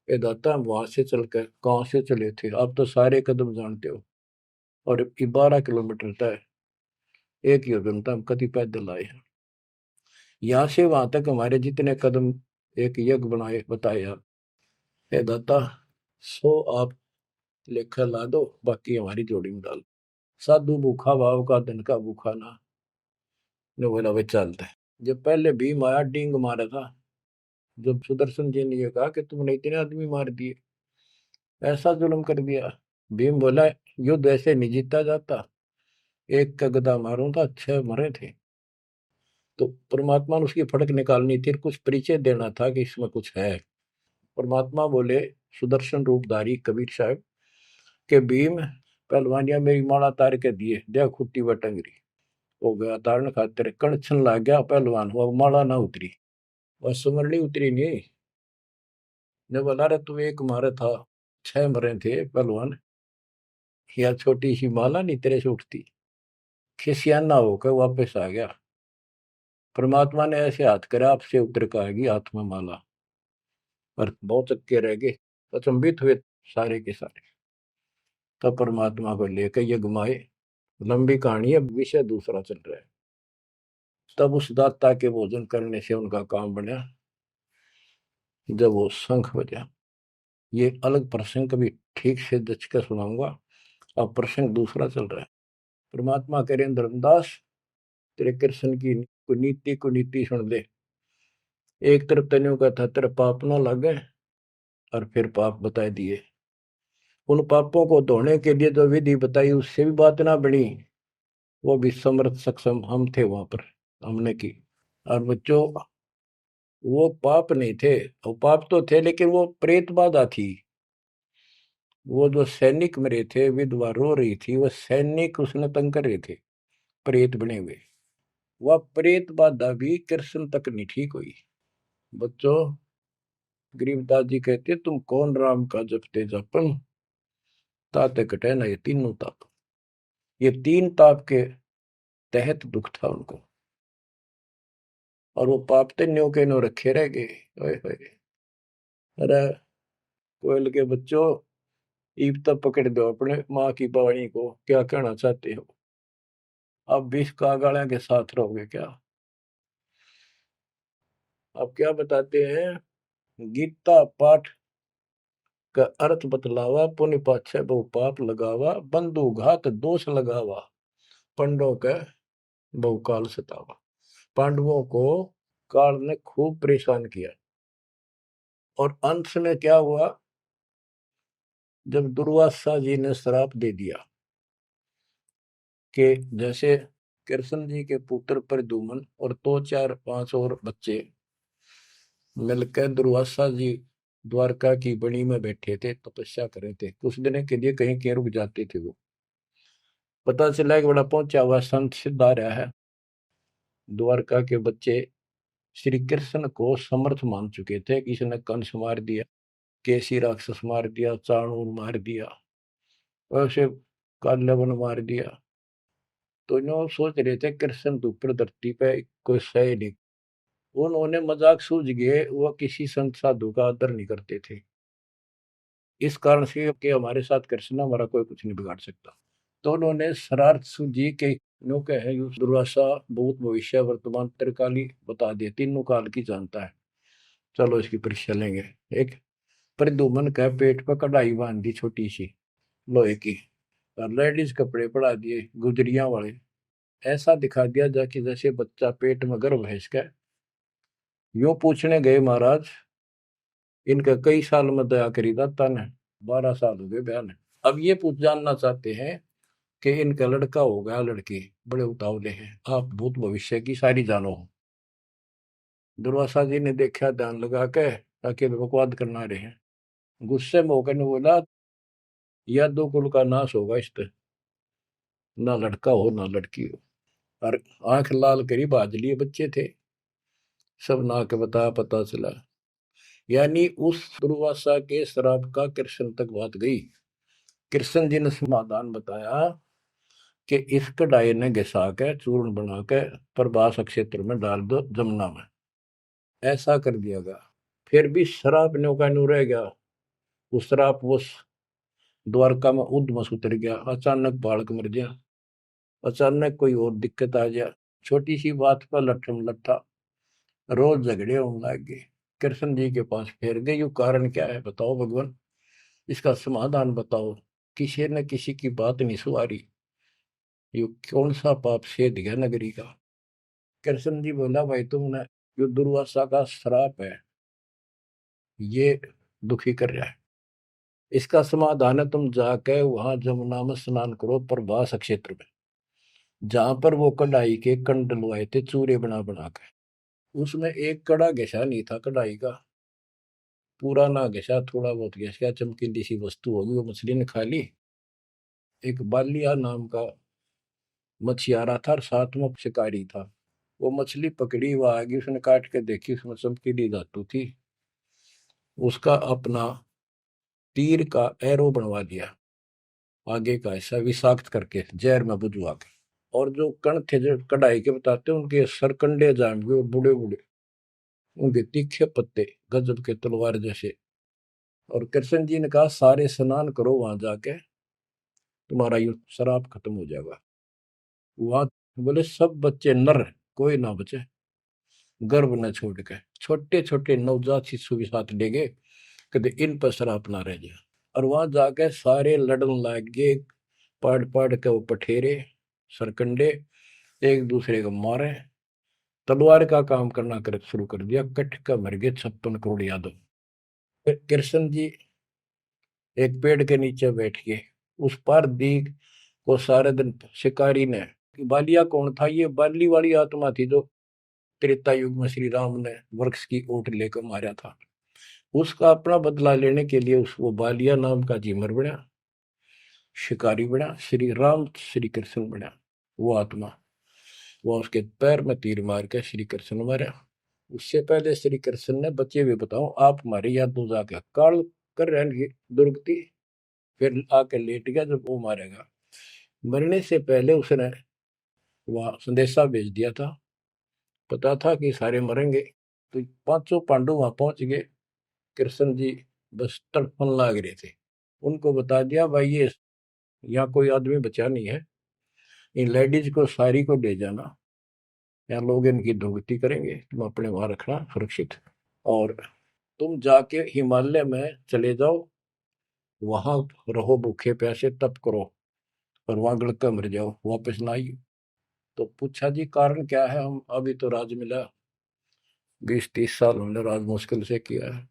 ये दाता, हम वहां से चलकर कहाँ से चले थे, आप तो सारे कदम जानते हो, और 12 किलोमीटर तय, 1 योजन तक हम कभी पैदल आए हैं। यहाँ से वहां तक हमारे जितने कदम एक यज्ञ बनाए बताए आप, हे दाता, 100 आप लेखा ला दो, बाकी हमारी जोड़ी में डाल। साधु भूखा भाव का, धन का भूखा ना। ने बोला, वे चलते हैं। जब पहले भीम आया, डींग मारा था। जब सुदर्शन जी ने ये कहा कि तुमने इतने आदमी मार दिए, ऐसा जुल्म कर दिया, भीम बोला, युद्ध ऐसे नहीं जीता जाता, एक का गदा मारूं था 6 मरे थे। तो परमात्मा ने उसकी फड़क निकालनी थी, कुछ परिचय देना था कि इसमें कुछ है। परमात्मा बोले, सुदर्शन रूपधारी कबीर साहब के भीम, पहलवानिया मेरी माला तार के दिए, देख खुट्टी व टंगरी। हो गया तारण खातिर, कणछन लाग गया पहलवान, वो माला ना उतरी, वह सुमरनी उतरी नहीं। ने बोला, रे तू एक मारे था, 6 मरे थे पहलवान, या छोटी सी माला नहीं तेरे से उठती। खिसियाना होकर वापस आ गया। परमात्मा ने ऐसे हाथ करे, आपसे उतर कर आएगी हाथ में माला, और बहुत चक्के रह गए, अचंभित हुए सारे के सारे। तब परमात्मा को लेकर ये घुमाए। लंबी कहानी है, विषय दूसरा चल रहा है। तब उस दाता के भोजन करने से उनका काम बना, जब वो शंख बजा। ये अलग प्रसंग कभी ठीक से जच कर सुनाऊंगा, अब प्रसंग दूसरा चल रहा है। परमात्मा कह रहे, धर्मदास, तेरे कृष्ण की कुनीति सुन ले। एक तरफ तनियों का था, तेरे पाप ना लगे, और फिर पाप बताए दिए। उन पापों को धोने के लिए जो विधि बताई, उससे भी बात ना बनी, वो भी समर्थ सक्षम हम थे वहां पर, हमने की। और बच्चों, वो पाप नहीं थे, वो पाप तो थे लेकिन वो प्रेत बाधा थी। वो जो सैनिक मरे थे, विधवा रो रही थी, वो सैनिक उसने तंग कर रहे थे, प्रेत बने हुए। वह प्रेत बाधा भी कृष्ण तक नहीं ठीक हुई। बच्चों, गरीबदास जी कहते, तुम कौन राम का जपते जपन, ताते कटे ना ये तीनों ताप। ये 3 ताप के तहत दुख था उनको। और वो पाप ते न्यो के न्यो रखे रह गए। ओए होए। अरे कोयल के बच्चों, ईब तक पकड़ दो अपने माँ की वाणी को, क्या कहना चाहते हो? अब विष कागाड़ा के साथ रहोगे क्या? अब क्या बताते हैं? गीता पाठ का अर्थ बतलावा, पुण्य पाछे बहु पाप लगावा, बंधु घात दोष लगावा, पंडों के बहुकाल सतावा। पांडवों को काल ने खूब परेशान किया, और अंत में क्या हुआ? जब दुर्वासा जी ने श्राप दे दिया कि जैसे कृष्ण जी के पुत्र प्रद्युम्न और दो चार पांच और बच्चे मिलकर दुर्वासा जी द्वारका की बनी में बैठे थे, तपस्या कर रहे थे, कुछ दिन के लिए कहीं कहीं रुक जाते थे। वो पता चला कि बड़ा पहुंचा हुआ संत सिद्ध आ रहा है। द्वारका के बच्चे श्री कृष्ण को समर्थ मान चुके थे। किसी ने कंस मार दिया, केसी राक्षस मार दिया, चाणूर मार दिया, वैसे काल्यवन मार दिया। तो इन्हों सोच रहे थे कृष्ण तो ऊपर धरती पे कोई सही नहीं। उन्होंने मजाक सूझ गए, वह किसी संत साधु का आदर नहीं करते थे, इस कारण से कि हमारे साथ कृष्ण हमारा कोई कुछ नहीं बिगाड़ सकता। तो उन्होंने शरारत सूझी के नो कहे दुर्वासा भूत भविष्य वर्तमान त्रिकाली बता दिए, तीनों काल की जानता है, चलो इसकी परीक्षा लेंगे। एक प्रद्युम्न का पेट पर कढ़ाई बांध दी छोटी सी लोहे की, और लेडीज कपड़े पड़ा दिए गुजरिया वाले, ऐसा दिखा दिया जाके जैसे बच्चा पेट में गर्भ है इसका। यूं पूछने गए महाराज, इनका कई साल में दया करी दाता ने? 12 साल हो गए बयान। अब ये पूछ जानना चाहते हैं कि इनका लड़का हो गया लड़की, बड़े उतावले हैं, आप भूत भविष्य की सारी जानो हो। दुर्वासा जी ने देखा ध्यान लगा के, ताकि बकवाद करना रहे हैं, गुस्से में होकर ने बोला, या दो कुल का नाश होगा इस पे, ना लड़का हो ना लड़की हो। और आंख लाल करी बाज लिए बच्चे थे, सब ना के बता पता चला। यानी उस दुर्वासा के श्राप का कृष्ण तक बात गई। कृष्ण जी ने समाधान बताया कि इस कढ़ाई ने घिसा के चूर्ण बना के प्रभास क्षेत्र में डाल दो जमुना में, ऐसा कर दिया गया। फिर भी श्राप न्यो का न्यू रह गया। वो श्राप वो द्वारका में उद्मस उतर गया, अचानक बालक मर गया, अचानक कोई और दिक्कत आ गया, छोटी सी बात पर लट्ठम लट्ठा, रोज झगड़े होने लग गए। कृष्ण जी के पास फिर गए, यू कारण क्या है बताओ भगवान, इसका समाधान बताओ। किसी ने किसी की बात नहीं सुधारी, यू कौन सा पाप सेध गया नगरी का? कृष्ण जी बोला, भाई तुमने, जो दुर्वासा का श्राप है ये दुखी कर रहा है, इसका समाधान है तुम जाके वहां जमुना में स्नान करो प्रभास क्षेत्र में, जहां पर वो कढ़ाई के कंड डलवाए थे चूरे बना बना के। उसमें एक कड़ा घिसा नहीं था कढ़ाई का, पूरा ना घिसा, थोड़ा बहुत घिस, चमकीली सी वस्तु होगी, वो मछली ने खा ली। एक बालिया नाम का मछियारा था और साथ में शिकारी था, वो मछली पकड़ी, वो आ गई, उसने काट के देखी, उसमें चमकीली धातु थी। उसका अपना तीर का एरो बनवा दिया, आगे का ऐसा विषाक्त करके जहर में बुझवा के। और जो कण थे जो कढ़ाई के बताते हैं, उनके सरकंडे जाम गए, बूढ़े बूढ़े, उनके तीखे पत्ते गजब के तलवार जैसे। और कृष्ण जी ने कहा, सारे स्नान करो वहां जाके, तुम्हारा ये शराब खत्म हो जाएगा। वहां बोले सब बच्चे नर, कोई ना बचे, गर्भ न छोड़ के, छोटे छोटे नवजात शिशु भी साथ ले गए, कभी इन पर शराब ना रह जाए। और वहां जाके सारे लड़न लग गए, पढ़ पढ़ के वो पठेरे सरकंडे एक दूसरे को मारे, तलवार का काम करना कर शुरू कर दिया। कट का मर गए 56 करोड़ यादव। फिर कृष्ण जी एक पेड़ के नीचे बैठ गए, उस पार दीख को सारे दिन शिकारी ने, बालिया कौन था? ये बाली वाली आत्मा थी जो त्रेता युग में श्री राम ने वृक्ष की ओट लेकर मारा था। उसका अपना बदला लेने के लिए उस वो बालिया नाम का जीमर बना, शिकारी बना, श्री राम श्री कृष्ण बना। वो आत्मा, वो उसके पैर में तीर मार के श्री कृष्ण मारा। उससे पहले श्री कृष्ण ने, बच्चे भी बताओ आप हमारे यहाँ दो जाके काल कर रहे दुर्गति, फिर आके लेट गया जब वो मारेगा। मरने से पहले उसने वह संदेशा भेज दिया था पता था कि सारे मरेंगे। तो पांचों पांडव वहां पहुंच गए। कृष्ण जी बस तड़पन लाग रहे थे। उनको बता दिया भाई ये यहाँ कोई आदमी बचा नहीं है, इन लेडीज को सारी को ले जाना, यहाँ लोग इनकी दुर्गति करेंगे, तुम अपने वहां रखना सुरक्षित। और तुम जाके हिमालय में चले जाओ, वहां रहो भूखे प्यासे तप करो, और वहां गड़का मर जाओ, वापस ना आइए। तो पूछा जी कारण क्या है? हम अभी तो राज मिला, 20-30 साल हमने राज मुश्किल से किया है,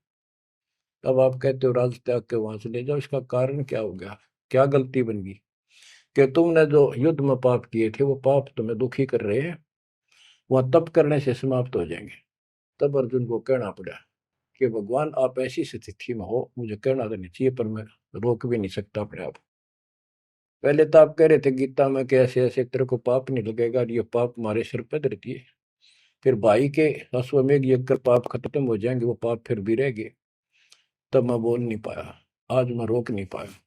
अब आप कहते हो राज त्याग के वहां चले जाओ, इसका कारण क्या हो गया? क्या गलती बन गई कि तुमने जो युद्ध में पाप किए थे वो पाप तुम्हें दुखी कर रहे हैं, वहां तप करने से समाप्त हो जाएंगे। तब अर्जुन को कहना पड़ा कि भगवान आप ऐसी स्थिति में हो, मुझे कहना तो नहीं चाहिए पर मैं रोक भी नहीं सकता अपने आप। पहले तो आप कह रहे थे गीता में कि ऐसे ऐसे तेरे को पाप नहीं लगेगा, और ये पाप हमारे सिर पर धरती है। फिर भाई के अश्वमेध यज्ञ कर पाप खत्म हो जाएंगे, वो पाप फिर भी रह गए। तब मैं बोल नहीं पाया, आज मैं रोक नहीं पाया।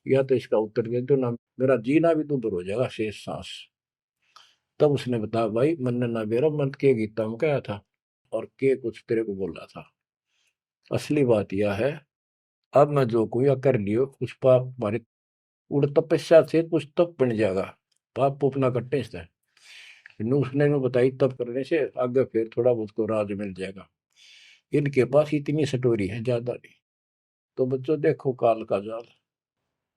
या तो इसका उत्तर दे दो ना, मेरा जीना भी दूभर हो जाएगा शेष सांस। तब उसने बताया भाई मैंने ना मेरा मन के गीता में कहा था, और के कुछ तेरे को बोल रहा था। असली बात यह है, अब मैं जो कुछ कर लियो कुछ पाप हमारे उड़ तपस्या से कुछ तप बन जाएगा, पाप पुपना कट्टे से। उसने में बताई तप करने से आगे फिर थोड़ा बहुत को राज मिल जाएगा। इनके पास इतनी स्टोरी है, ज्यादा नहीं। तो बच्चों देखो काल का जाल।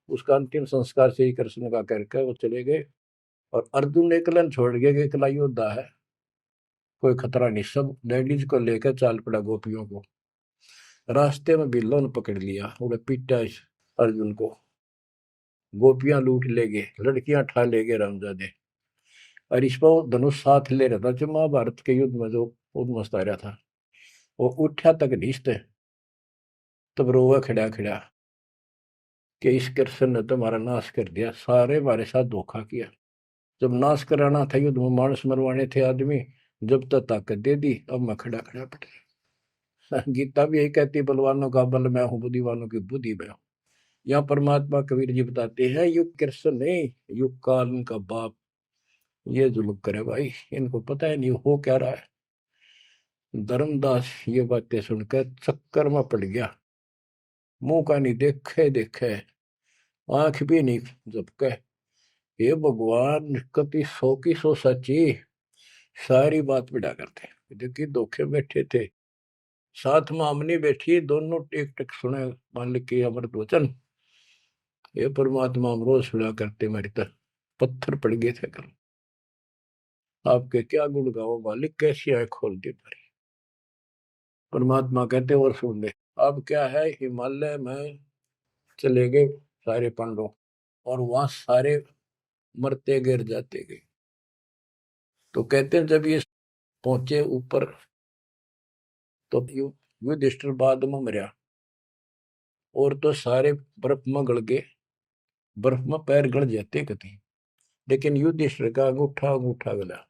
उसका अंतिम संस्कार श्री कृष्ण का करके वो चले गए, और अर्जुन ने एकलन छोड़ गया कि एकला योद्धा है, कोई खतरा नहीं। सब लेडीज को लेकर चाल पड़ा गोपियों को। रास्ते में बिल्लो ने पकड़ लिया, उन्हें पीटा इस अर्जुन को। गोपियां लूट ले गए, लड़कियां ठा ले गए रामजादे। और इस पर धनुष साथ ले रहा था, जो महाभारत के युद्ध में जो उद्मस्त आ रहा था, वो उठा तक नीचते। तब रोवा खड़ा खड़ा कि इस कृष्ण ने तुम्हारा नाश कर दिया, सारे हमारे साथ धोखा किया। जब नाश कराना था युद्ध में, मानस मरवाने थे आदमी, जब तक ताकत दे दी, अब मैं खड़ा खड़ा पड़। गीता भी यही कहती है, बलवानों का बल मैं हूँ, बुद्धिवानों की बुद्धि मैं हूँ। यहाँ परमात्मा कबीर जी बताते हैं युग कृष्ण नहीं, युग काल उनका बाप ये जुल्म करे भाई, इनको पता है नहीं हो क्या रहा है। धर्मदास ये बातें सुनकर चक्कर में पड़ गया, मुंह का नहीं देखे देखे, आंख भी नहीं झपके। ये भगवान कति 100 की 100 सच्ची, सारी बात बिड़ा करते। देखिए धोखे बैठे थे, साथ में हमने बैठी, दोनों टेक टेक सुने मालिक के अमृत वचन। ये परमात्मा हम रोज सुना करते, मेरी तरह पत्थर पड़ गए थे कल। आपके क्या गुण गाओ मालिक, कैसी आंख खोल दी मेरी। परमात्मा कहते और सुन ले। अब क्या है, हिमालय में चले गए सारे पांडव, और वहां सारे मरते गिर जाते गए। तो कहते हैं जब ये पहुंचे ऊपर, तो युधिष्ठिर बाद में मरा, और तो सारे बर्फ में गड़ गए, बर्फ में पैर गड़ जाते कहीं। लेकिन युधिष्ठिर का अंगूठा अंगूठा गला,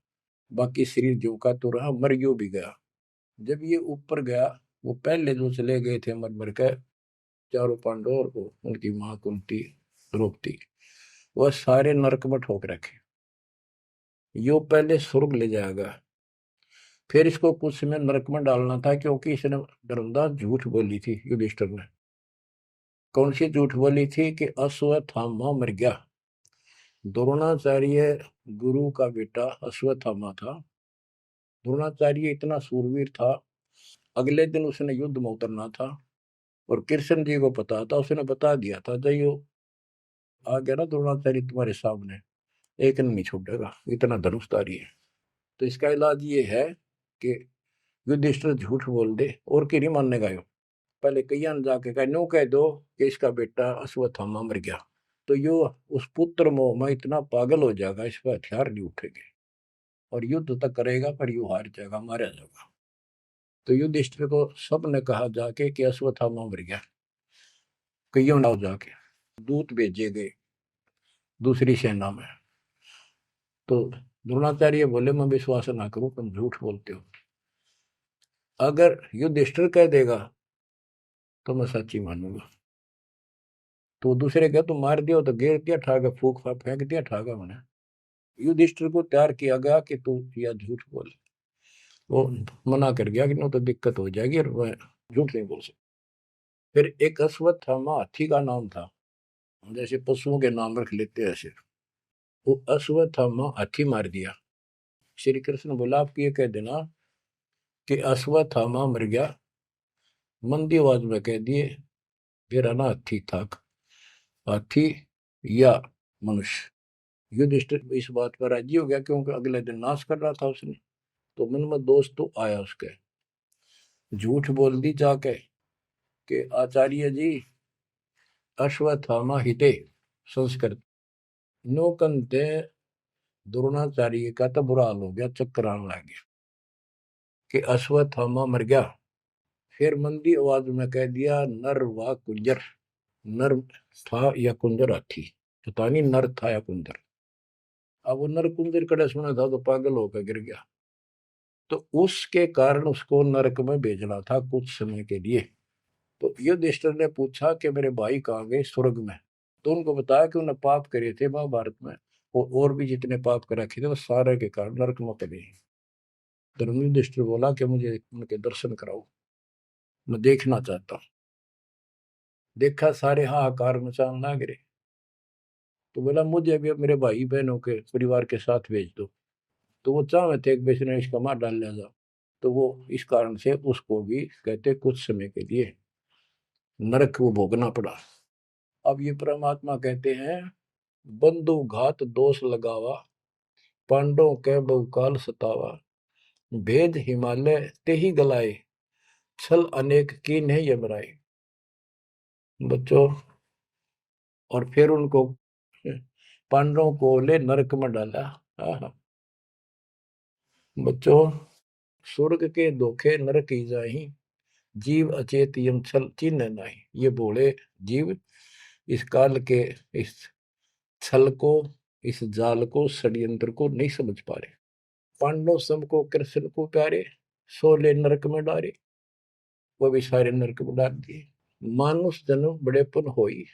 बाकी शरीर जो का तो रहा, मर गयो भी गया। जब ये ऊपर गया, वो पहले जो चले गए थे मर मर कर, चारों पांडव और उनकी मां कुंती द्रौपदी, वह सारे नरक में ठोक रखे। यो पहले स्वर्ग ले जाएगा, फिर इसको कुछ समय नरक में डालना था, क्योंकि इसने धर्मदास झूठ बोली थी युधिष्ठिर ने। कौन सी झूठ बोली थी? कि अश्वत्थामा मर गया। द्रोणाचार्य गुरु का बेटा अश्वत्थामा था। द्रोणाचार्य इतना सूरवीर था, अगले दिन उसने युद्ध में उतरना था, और कृष्ण जी को पता था, उसने बता दिया था जयो आ गया ना द्रोणाचार्य तुम्हारे सामने, एक नहीं छूटेगा, इतना धनुषधारी है। तो इसका इलाज ये है कि युधिष्ठिर झूठ बोल दे, और की नहीं मानने का। पहले कईयां ने जाके कहा नो कह दो कि इसका बेटा अश्वत्थामा मर गया, तो यो उस पुत्र मोह में इतना पागल हो जाएगा, इस पर हथियार नहीं उठेंगे, और युद्ध तक करेगा पर यू हार जाएगा, मारा जाएगा। तो युधिष्ठिर को सब ने कहा जाके कि अश्वत्थामा मर गया। कईयों ने जाके दूत भेजे गए दूसरी सेना में। तो द्रोणाचार्य बोले मैं विश्वास ना करूं, तुम झूठ बोलते हो। अगर युधिष्ठिर कह देगा तो मैं सच्ची मानूंगा। तो दूसरे कह तुम मार दियो, तो गिर दिया ठागा, फूक फेंक दिया ठागा मैंने। युधिष्ठिर को तैयार किया गया कि तू यह झूठ बोल। वो मना कर गया कि नो तो दिक्कत हो जाएगी और मैं झूठ नहीं बोल सकता। फिर एक अश्वत्थामा हाथी का नाम था, जैसे पशुओं के नाम रख लेते हैं ऐसे। वो अश्वत्थामा हाथी मार दिया। श्री कृष्ण बोला आप ये कह देना कि अश्वत्थामा मर गया, मंदी आवाज में कह दिए मेरा ना हाथी था, हाथी या मनुष्य। युधिष्ठिर इस बात पर राजी हो गया क्योंकि अगले दिन नाश कर रहा था उसने। तो मन में दोस्त तो आया उसके, झूठ बोल दी जाके कि आचार्य जी अश्वत्थामा हिते संस्कृत नौकंते द्रोणाचार्य का तो बुरा हाल हो गया, चक्कर आने लग गया कि अश्वत्थामा मर गया। फिर मंदी आवाज में कह दिया नर व कुंजर, नर था या कुंजर हाथी, पता नहीं नर था या कुंजर। अब वो नर कुंजर कड़े सुना था तो पागल होकर गिर गया। तो उसके कारण उसको नरक में भेजना था कुछ समय के लिए। तो युधिष्ठिर ने पूछा कि मेरे भाई कहाँ गए, स्वर्ग में। तो उनको बताया कि उन्होंने पाप करे थे महाभारत में, और भी जितने पाप कर रखे थे वो सारे के कारण नरक में पड़े। धर्म युधिष्ठिर बोला कि मुझे उनके दर्शन कराओ, मैं देखना चाहता हूँ। देखा सारे हाहाकार मचाने लग रहे। तो बोला मुझे भी अब मेरे भाई बहनों के परिवार के साथ भेज दो। तो वो चाहे थे कि बेचने इसका मार डाल लिया जाओ। तो वो इस कारण से उसको भी कहते कुछ समय के लिए नरक को भोगना पड़ा। अब ये परमात्मा कहते हैं बंधु घात दोष लगावा, पांडवों के बहुकाल सतावा, भेद हिमालय ते ही गलाए, छल अनेक की नहीं यमराए। बच्चों, और फिर उनको पांडवों को ले नरक में डाला। बच्चों, स्वर्ग के धोखे नरक ही जाही, जीव अचेत यम छल चिन्ह नहीं। ये बोले जीव इस काल के इस छल को, इस जाल को, षड्यंत्र को नहीं समझ पा रहे। पांडव सम को कृष्ण को प्यारे, सोले नरक में डारे, वो भी सारे नरक में डाल दिए। मानुष जन्म बड़े पुन होई,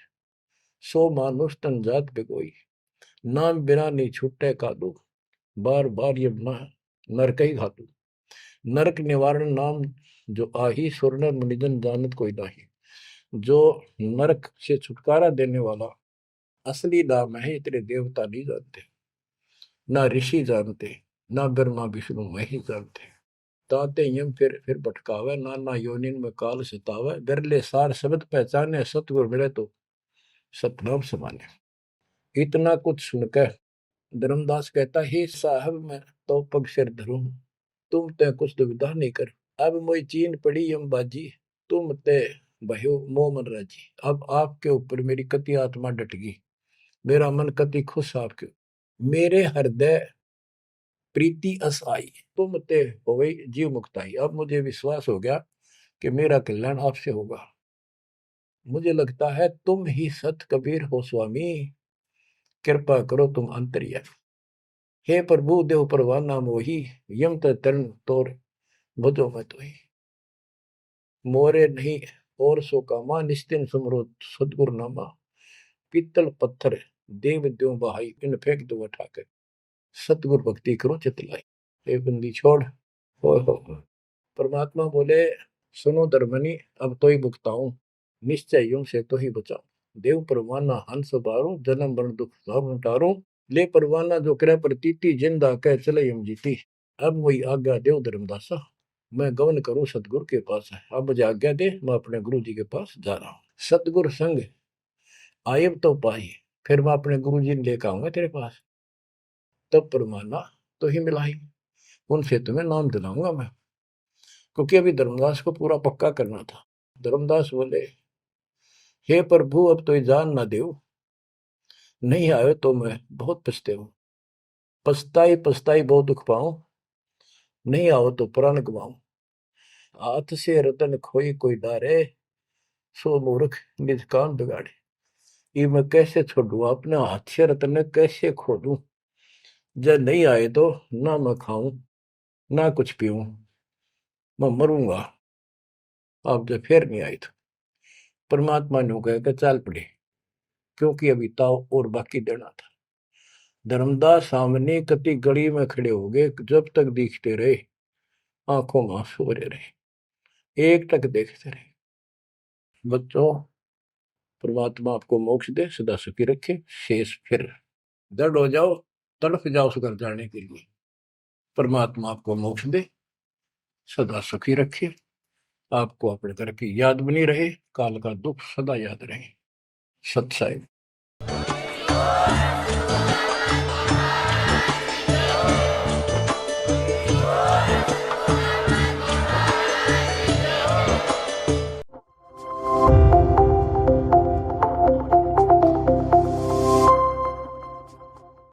सो मानुष तन जात बिगोई, नाम बिना नहीं छूटे कादू, बार बार ये नरक ही घातू। नरक निवारण नाम जो आही, सुरनर मुनिजन जानत कोई नाही। जो नरक से छुटकारा देने वाला असली नाम है, इतने देवता नहीं जानते, ना ऋषि जानते, ना ब्रह्मा विष्णु वही जानते। ताते यम फिर भटकावे, नाना योनिन में काल सतावे, बिरले सार शब्द पहचाने, सतगुरु मिले तो सतनाम समाने। इतना कुछ सुनकर धर्मदास कहता ही साहब मैं तो पग सिर धरूं, तुम ते कुछ दुविधा नहीं कर। अब मोई चीन पड़ी यम बाजी, तुम ते भयो मोह मन राजी। अब आपके ऊपर मेरी कति आत्मा डट गई, मेरा मन कति खुश आपके। मेरे हृदय प्रीति अस आई, तुम ते हो गई जीव मुक्ताई। अब मुझे विश्वास हो गया कि मेरा कल्याण आपसे होगा। मुझे लगता है तुम ही सत कबीर हो स्वामी, कृपा करो तुम अंतर्यामी। हे प्रभु देव परवाना मोही, यम तरण तोर भजो मत ही। मोरे नहीं और सो कामा, निस्तिन सुमरो सदगुरु नामा। पीतल पत्थर देव द्यो बहाई, इन फेंक दो उठाकर, सतगुरु भक्ति करो चितलाई। ये बंदी छोड़। हो। परमात्मा बोले सुनो धर्मनी, अब तो ही भुगताऊं, निश्चय यूं से तो ही बचाऊं। देव परवाना हंस बारू, जन्म मरण दुख सब टारू। ले परवाना जो करे प्रतीति, जिंदा कह चले यम जीती। अब वही आज्ञा देव धर्मदासा, मैं गमन करूं सतगुरु के पास है। अब मुझे आज्ञा दे, मैं अपने गुरु जी के पास जा रहा हूँ। सतगुरु संग आयब तो पाई, फिर मैं अपने गुरु जी ने लेकर आऊंगा तेरे पास। तब परमाना तो ही मिलाई, उनसे तुम्हें नाम दिलाऊंगा मैं। क्योंकि अभी धर्मदास को पूरा पक्का करना था। धर्मदास बोले हे प्रभु अब तो जान ना दे, नहीं आयो तो मैं बहुत पछते हूँ। पछताई पछताई बहुत दुख पाऊं, नहीं आओ तो प्राण गवाऊं। हाथ से रतन खोई कोई डारे, सो मूर्ख निज कान बिगाड़े। ये मैं कैसे छोड़ू, अपने हाथ से रतन कैसे खो दूं। जब नहीं आए तो ना मैं खाऊं ना कुछ पीऊं, मैं मरूंगा। आप जब फिर नहीं आए तो परमात्मा ने कहा कि चाल पड़े, क्योंकि अभी ताव और बाकी देना था। धर्मदास सामने कति गली में खड़े हो गए, जब तक दिखते रहे आंखों में आंसू भरे रहे, एक टक देखते रहे। बच्चों, परमात्मा आपको मोक्ष दे, सदा सुखी रखे, शेष फिर दृढ़ हो जाओ, तड़फ जाओ उस घर जाने के लिए। परमात्मा आपको मोक्ष दे, सदा सुखी रखे, आपको अपने घर की याद बनी रहे, काल का दुख सदा याद रहे। सत्साई।